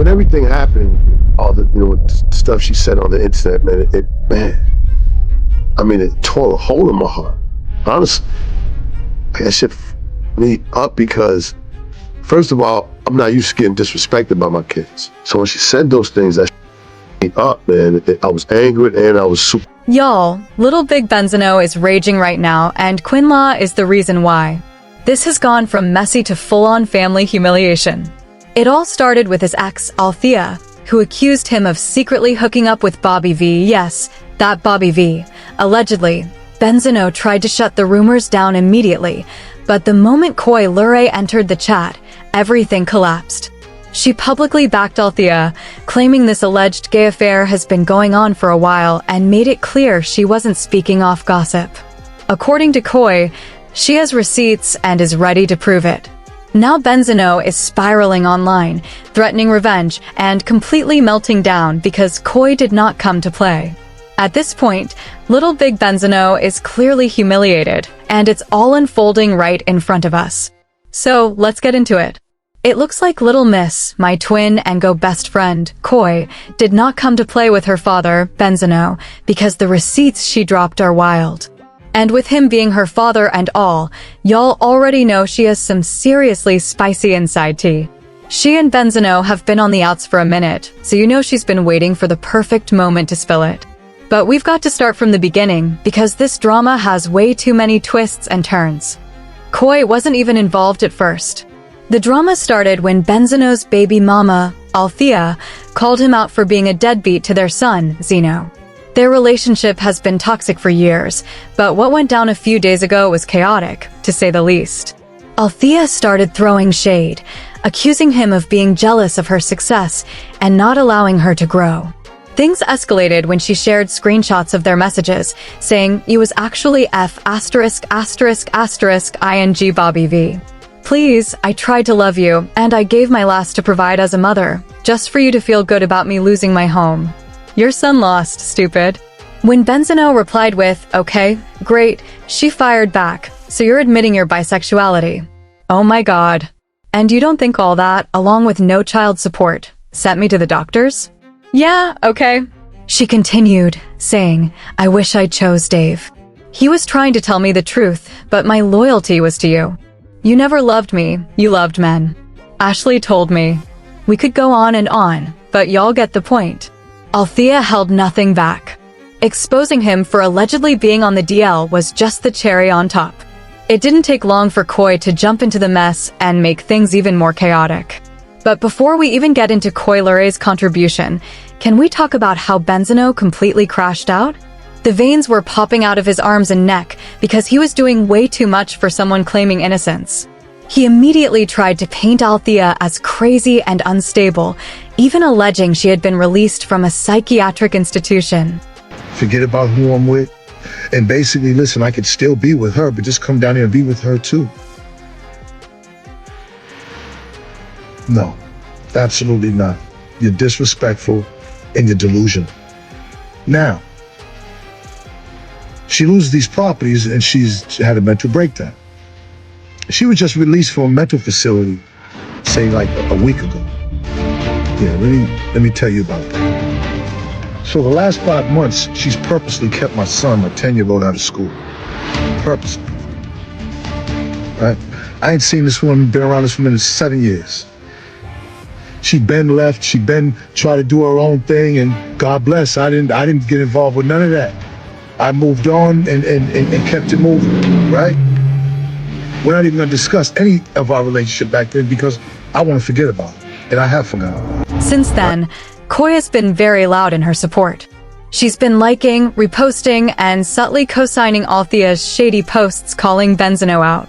when everything happened, all the stuff she said on the internet, man, it tore a hole in my heart. Honestly, that shit f***ed me up because, first of all, I'm not used to getting disrespected by my kids. So when she said those things, that f***ed me up, man. I was angry and I was super. Y'all, Little Big Benzino is raging right now, and Quinlaw is the reason why. This has gone from messy to full-on family humiliation. It all started with his ex, Althia, who accused him of secretly hooking up with Bobby V. Yes, that Bobby V. Allegedly, Benzino tried to shut the rumors down immediately, but the moment Coi Leray entered the chat, everything collapsed. She publicly backed Althia, claiming this alleged gay affair has been going on for a while and made it clear she wasn't speaking off gossip. According to Coi, she has receipts and is ready to prove it. Now Benzino is spiraling online, threatening revenge and completely melting down because Coi did not come to play. At this point, Little Big Benzino is clearly humiliated, and it's all unfolding right in front of us. So let's get into it. It looks like Little Miss, my twin and best friend, Coi, did not come to play with her father, Benzino, because the receipts she dropped are wild. And with him being her father and all, y'all already know she has some seriously spicy inside tea. She and Benzino have been on the outs for a minute, so you know she's been waiting for the perfect moment to spill it. But we've got to start from the beginning, because this drama has way too many twists and turns. Coi wasn't even involved at first. The drama started when Benzino's baby mama, Althia, called him out for being a deadbeat to their son, Zino. Their relationship has been toxic for years, but what went down a few days ago was chaotic, to say the least. Althia started throwing shade, accusing him of being jealous of her success and not allowing her to grow. Things escalated when she shared screenshots of their messages, saying it was actually F******ing Bobby V. Please, I tried to love you, and I gave my last to provide as a mother, just for you to feel good about me losing my home. Your son lost, stupid. When Benzino replied with, okay, great, she fired back, so you're admitting your bisexuality. Oh my god. And you don't think all that, along with no child support, sent me to the doctors? Yeah, okay. She continued, saying, I wish I chose Dave. He was trying to tell me the truth, but my loyalty was to you. You never loved me, you loved men. Ashley told me. We could go on, but y'all get the point. Althia held nothing back. Exposing him for allegedly being on the DL was just the cherry on top. It didn't take long for Coi to jump into the mess and make things even more chaotic. But before we even get into Coi Leray's contribution, can we talk about how Benzino completely crashed out? The veins were popping out of his arms and neck because he was doing way too much for someone claiming innocence. He immediately tried to paint Althia as crazy and unstable, even alleging she had been released from a psychiatric institution. Forget about who I'm with, and basically, listen, I could still be with her, but just come down here and be with her too. No, absolutely not. You're disrespectful and you're delusional. Now, she loses these properties and she's had a mental breakdown. She was just released from a mental facility, say like a week ago. Yeah, let me tell you about that. So the last 5 months, she's purposely kept my son, a 10-year-old, out of school. Purposely. Right? I ain't seen this woman, been around this woman in 7 years. She been left, she been tried to do her own thing, and God bless, I didn't get involved with none of that. I moved on and kept it moving, right? We're not even gonna discuss any of our relationship back then because I want to forget about it, and I have forgotten. Since then, Coi has been very loud in her support. She's been liking, reposting, and subtly co-signing Althia's shady posts calling Benzino out.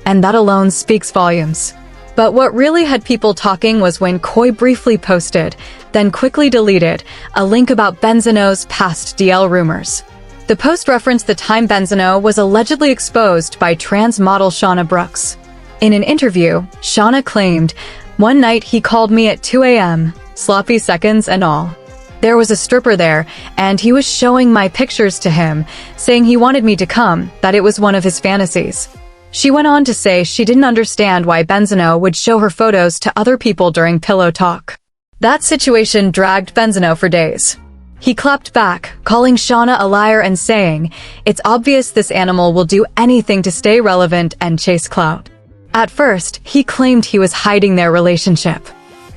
And that alone speaks volumes. But what really had people talking was when Coi briefly posted, then quickly deleted, a link about Benzino's past DL rumors. The post referenced the time Benzino was allegedly exposed by trans model Shauna Brooks. In an interview, Shauna claimed, "One night he called me at 2 a.m., sloppy seconds and all. There was a stripper there, and he was showing my pictures to him, saying he wanted me to come, that it was one of his fantasies." She went on to say she didn't understand why Benzino would show her photos to other people during pillow talk. That situation dragged Benzino for days. He clapped back, calling Shauna a liar and saying, "It's obvious this animal will do anything to stay relevant and chase clout." At first, he claimed he was hiding their relationship.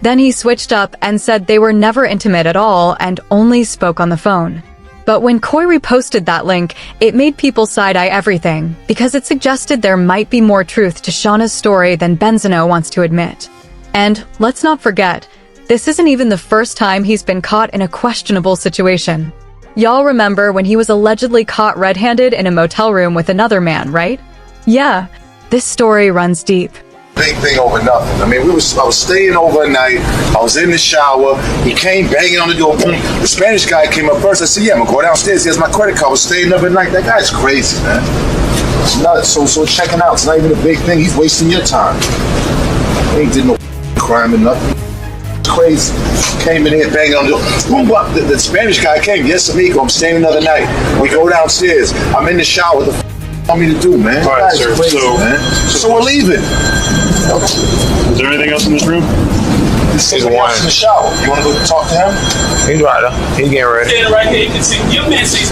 Then he switched up and said they were never intimate at all and only spoke on the phone. But when Coi reposted that link, it made people side-eye everything because it suggested there might be more truth to Shauna's story than Benzino wants to admit. And let's not forget, this isn't even the first time he's been caught in a questionable situation. Y'all remember when he was allegedly caught red-handed in a motel room with another man, right? Yeah, this story runs deep. Big thing over nothing. I mean, I was staying overnight. I was in the shower. He came banging on the door. Boom. The Spanish guy came up first. I said, "Yeah, I'm gonna go downstairs. Here's my credit card. I was staying overnight." That guy's crazy, man. It's nuts. So checking out. It's not even a big thing. He's wasting your time. He ain't did no crime or nothing. Crazy. Came in here banging on the door. Boom, bop. The Spanish guy came. "Yes, amigo. I'm staying another night." We go downstairs. I'm in the shower. What the want me to do, man? All right, sir. Crazy, man. So we're leaving. Is there anything else in this room? There's somebody else in the shower. You want to go talk to him? He's right there. He's getting ready. Standing right here, you can see. Your man sees.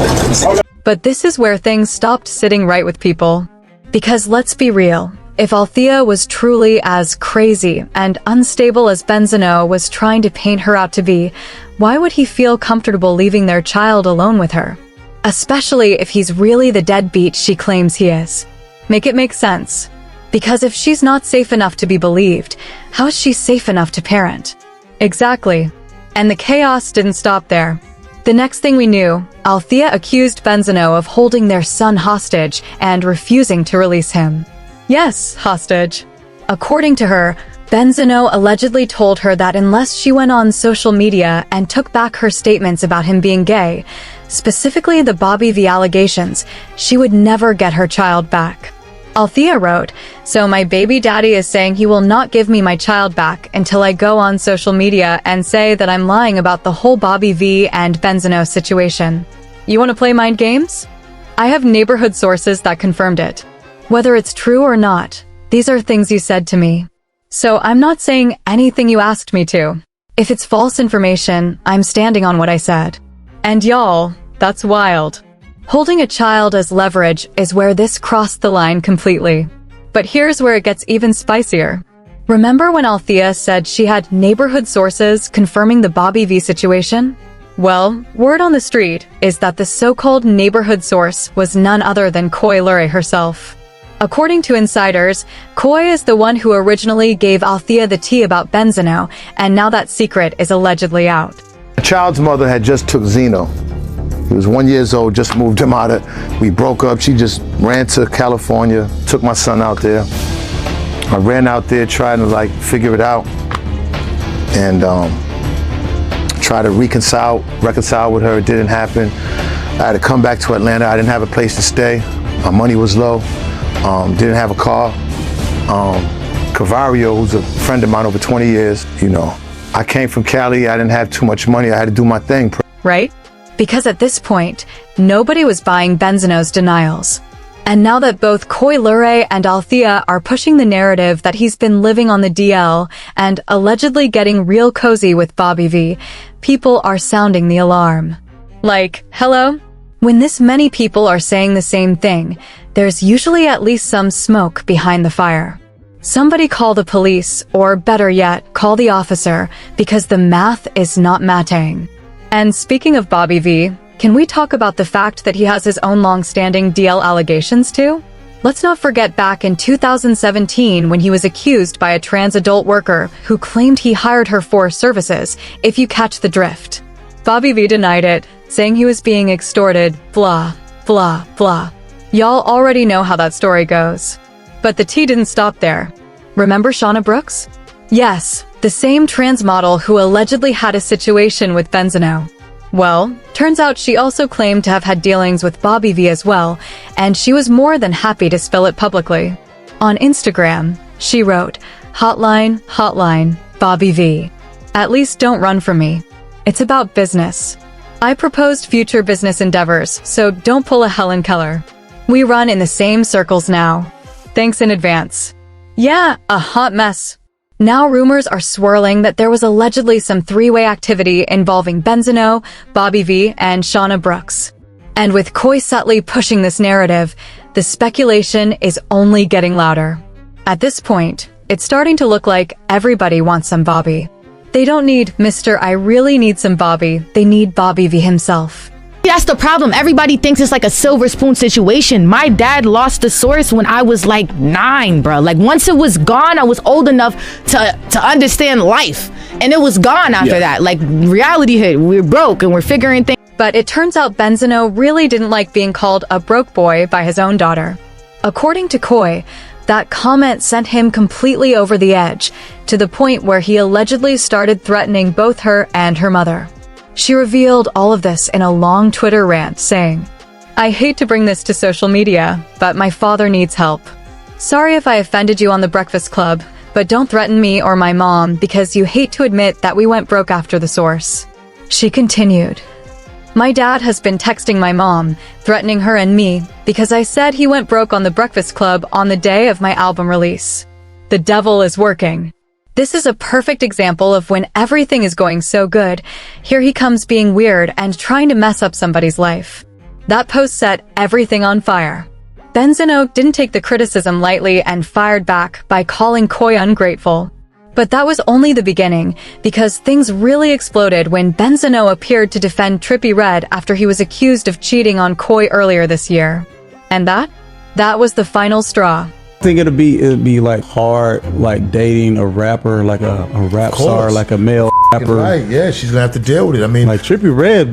But this is where things stopped sitting right with people. Because let's be real, if Althia was truly as crazy and unstable as Benzino was trying to paint her out to be, why would he feel comfortable leaving their child alone with her? Especially if he's really the deadbeat she claims he is. Make it make sense. Because if she's not safe enough to be believed, how is she safe enough to parent? Exactly. And the chaos didn't stop there. The next thing we knew, Althia accused Benzino of holding their son hostage and refusing to release him. Yes, hostage. According to her, Benzino allegedly told her that unless she went on social media and took back her statements about him being gay, specifically the Bobby V allegations, she would never get her child back. Althia wrote, "So my baby daddy is saying he will not give me my child back until I go on social media and say that I'm lying about the whole Bobby V and Benzino situation. You want to play mind games? I have neighborhood sources that confirmed it. Whether it's true or not, these are things you said to me. So I'm not saying anything you asked me to. If it's false information, I'm standing on what I said." And y'all, that's wild. Holding a child as leverage is where this crossed the line completely. But here's where it gets even spicier. Remember when Althia said she had neighborhood sources confirming the Bobby V situation? Well, word on the street is that the so-called neighborhood source was none other than Coi Leray herself. According to insiders, Coi is the one who originally gave Althia the tea about Benzino, and now that secret is allegedly out. The child's mother had just took Zeno. He was 1 year old, just moved him out of, we broke up. She just ran to California, took my son out there. I ran out there trying to figure it out and try to reconcile with her. It didn't happen. I had to come back to Atlanta. I didn't have a place to stay. My money was low. Didn't have a car. Cavario, who's a friend of mine over 20 years, I came from Cali. I didn't have too much money. I had to do my thing. Right? Because at this point, nobody was buying Benzino's denials. And now that both Coi Leray and Althia are pushing the narrative that he's been living on the DL and allegedly getting real cozy with Bobby V, people are sounding the alarm. Hello? When this many people are saying the same thing, there's usually at least some smoke behind the fire. Somebody call the police, or better yet, call the officer, because the math is not matching. And speaking of Bobby V, can we talk about the fact that he has his own long-standing DL allegations too? Let's not forget back in 2017 when he was accused by a trans adult worker who claimed he hired her for services, if you catch the drift. Bobby V denied it, saying he was being extorted, blah, blah, blah. Y'all already know how that story goes. But the tea didn't stop there. Remember Shauna Brooks? Yes, the same trans model who allegedly had a situation with Benzino. Well, turns out she also claimed to have had dealings with Bobby V as well, and she was more than happy to spill it publicly. On Instagram, she wrote, "Hotline, hotline, Bobby V. At least don't run from me. It's about business. I proposed future business endeavors, so don't pull a Helen Keller. We run in the same circles now. Thanks in advance." Yeah, a hot mess. Now rumors are swirling that there was allegedly some three-way activity involving Benzino, Bobby V, and Shauna Brooks. And with Coi subtly pushing this narrative, the speculation is only getting louder. At this point, it's starting to look like everybody wants some Bobby. They don't need Mr. I really need some Bobby, they need Bobby V himself. That's the problem. Everybody thinks it's like a silver spoon situation. My dad lost the source when I was like 9, bro. Like once it was gone, I was old enough to understand life. And it was gone after that. Like reality hit. We're broke and we're figuring things. But it turns out Benzino really didn't like being called a broke boy by his own daughter. According to Coi, that comment sent him completely over the edge, to the point where he allegedly started threatening both her and her mother. She revealed all of this in a long Twitter rant, saying, "I hate to bring this to social media, but my father needs help. Sorry if I offended you on the Breakfast Club, but don't threaten me or my mom because you hate to admit that we went broke after the source." She continued, "My dad has been texting my mom, threatening her and me because I said he went broke on the Breakfast Club on the day of my album release. The devil is working." This is a perfect example of when everything is going so good, here he comes being weird and trying to mess up somebody's life. That post set everything on fire. Benzino didn't take the criticism lightly and fired back by calling Coi ungrateful. But that was only the beginning, because things really exploded when Benzino appeared to defend Trippie Redd after he was accused of cheating on Coi earlier this year. And that was the final straw. I think it'd be like hard, like dating a rapper, like a rap star, like a male rapper. Right, yeah, she's gonna have to deal with it. I mean, like Trippie Redd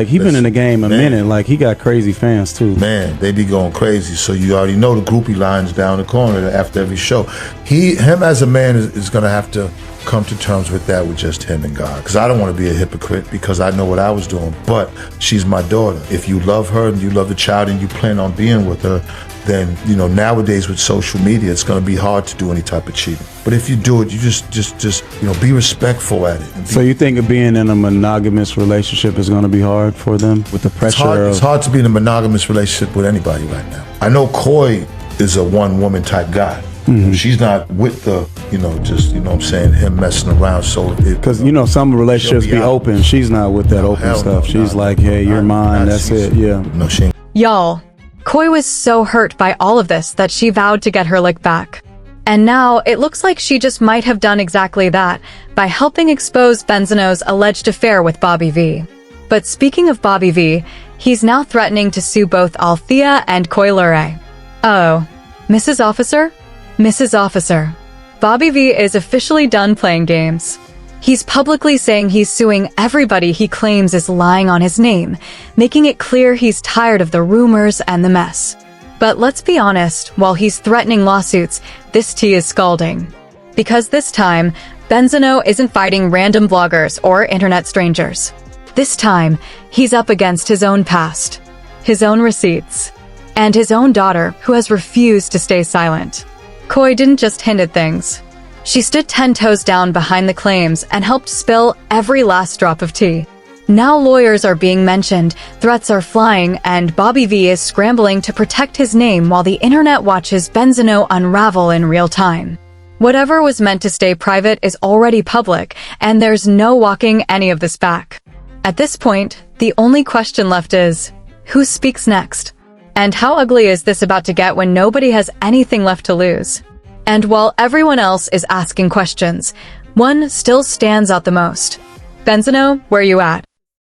he been in the game a minute. Like he got crazy fans too. Man, they be going crazy. So you already know the groupie lines down the corner after every show. Him as a man is gonna have to come to terms with that with just him and God. Because I don't want to be a hypocrite because I know what I was doing. But she's my daughter. If you love her and you love the child and you plan on being with her, then, you know, nowadays with social media, it's going to be hard to do any type of cheating. But if you do it, you just you know, be respectful at it. So you think of being in a monogamous relationship is going to be hard for them with the pressure It's hard to be in a monogamous relationship with anybody right now. I know Coi is a one-woman type guy. Mm-hmm. She's not with the, you know, just, you know what I'm saying, him messing around. So because, you know, some relationships be open. She's not with that open stuff. She's like, hey, you're mine. That's it. Yeah. No, she ain't. Y'all, Coi was so hurt by all of this that she vowed to get her lick back. And now it looks like she just might have done exactly that by helping expose Benzino's alleged affair with Bobby V. But speaking of Bobby V, he's now threatening to sue both Althia and Coi Leray. Oh, Mrs. Officer? Mrs. Officer, Bobby V is officially done playing games. He's publicly saying he's suing everybody he claims is lying on his name, making it clear he's tired of the rumors and the mess. But let's be honest, while he's threatening lawsuits, this tea is scalding. Because this time, Benzino isn't fighting random bloggers or internet strangers. This time, he's up against his own past, his own receipts, and his own daughter who has refused to stay silent. Coi didn't just hint at things. She stood 10 toes down behind the claims and helped spill every last drop of tea. Now lawyers are being mentioned, threats are flying, and Bobby V is scrambling to protect his name while the internet watches Benzino unravel in real time. Whatever was meant to stay private is already public, and there's no walking any of this back. At this point, the only question left is, who speaks next? And how ugly is this about to get when nobody has anything left to lose? And while everyone else is asking questions, one still stands out the most. Benzino, where you at?